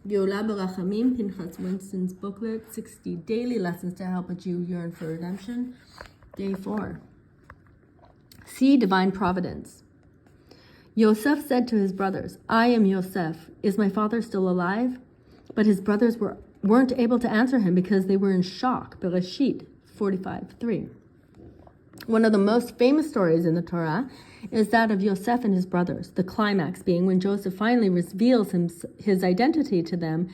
Geulah Rav Pinches Winston's booklet, 60 daily lessons to help a Jew yearn for redemption. Day 4. See divine providence. Yosef said to his brothers, I am Yosef. Is my father still alive? But his brothers weren't able to answer him because they were in shock. Bereshit 45:3. One of the most famous stories in the Torah is that of Yosef and his brothers, the climax being when Joseph finally reveals his identity to them,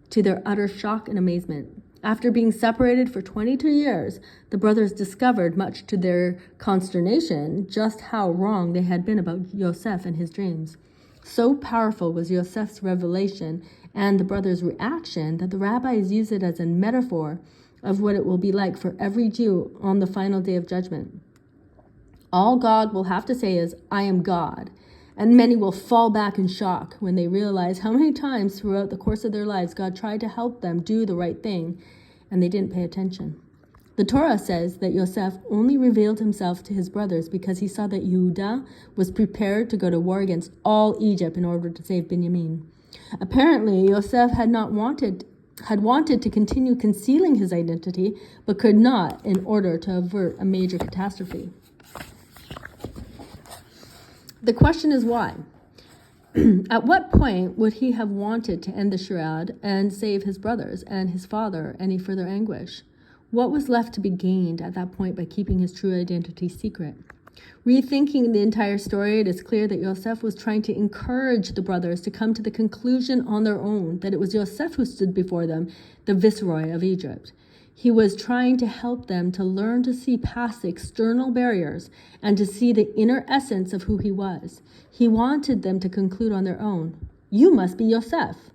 to their utter shock and amazement. After being separated for 22 years, the brothers discovered, much to their consternation, just how wrong they had been about Yosef and his dreams. So powerful was Yosef's revelation and the brothers' reaction that the rabbis use it as a metaphor of what it will be like for every Jew on the final day of judgment. All God will have to say is, I am God, and many will fall back in shock when they realize how many times throughout the course of their lives God tried to help them do the right thing, and they didn't pay attention. The Torah says that Yosef only revealed himself to his brothers because he saw that Yehuda was prepared to go to war against all Egypt in order to save Binyamin. Apparently, Yosef had wanted to continue concealing his identity, but could not in order to avert a major catastrophe. The question is why? At what point would he have wanted to end the charade and save his brothers and his father any further anguish? What was left to be gained at that point by keeping his true identity secret? Rethinking the entire story, it is clear that Yosef was trying to encourage the brothers to come to the conclusion on their own that it was Yosef who stood before them, the viceroy of Egypt. He was trying to help them to learn to see past the external barriers and to see the inner essence of who he was. He wanted them to conclude on their own, you must be Yosef.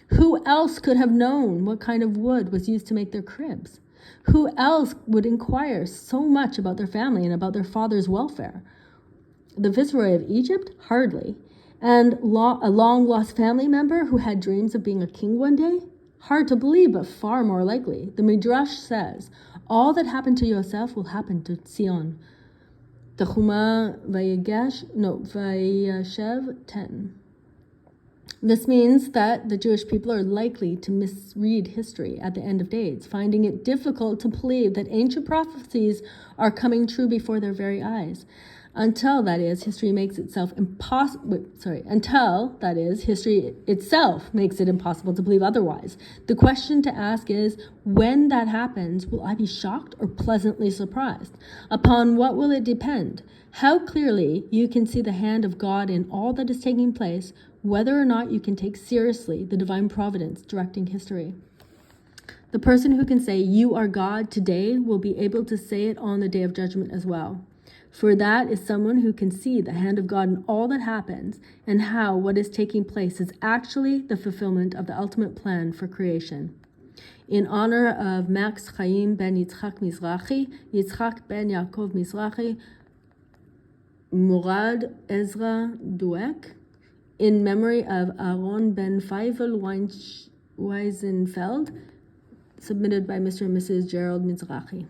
Who else could have known what kind of wood was used to make their cribs? Who else would inquire so much about their family and about their father's welfare? The viceroy of Egypt? Hardly. And a long-lost family member who had dreams of being a king one day? Hard to believe, but far more likely. The Midrash says, all that happened to Yosef will happen to Zion. Tehuma Vayashev 10. This means that the Jewish people are likely to misread history at the end of days, finding it difficult to believe that ancient prophecies are coming true before their very eyes. Until history itself makes it impossible to believe otherwise. The question to ask is, when that happens, will I be shocked or pleasantly surprised? Upon what will it depend? How clearly you can see the hand of God in all that is taking place, whether or not you can take seriously the divine providence directing history. The person who can say, you are God today, will be able to say it on the day of judgment as well. For that is someone who can see the hand of God in all that happens and how what is taking place is actually the fulfillment of the ultimate plan for creation. In honor of Max Chaim ben Yitzchak Mizrahi, Yitzchak ben Yaakov Mizrahi, Murad Ezra Duek, in memory of Aaron ben Feivel Weisenfeld, submitted by Mr. and Mrs. Gerald Mizrahi.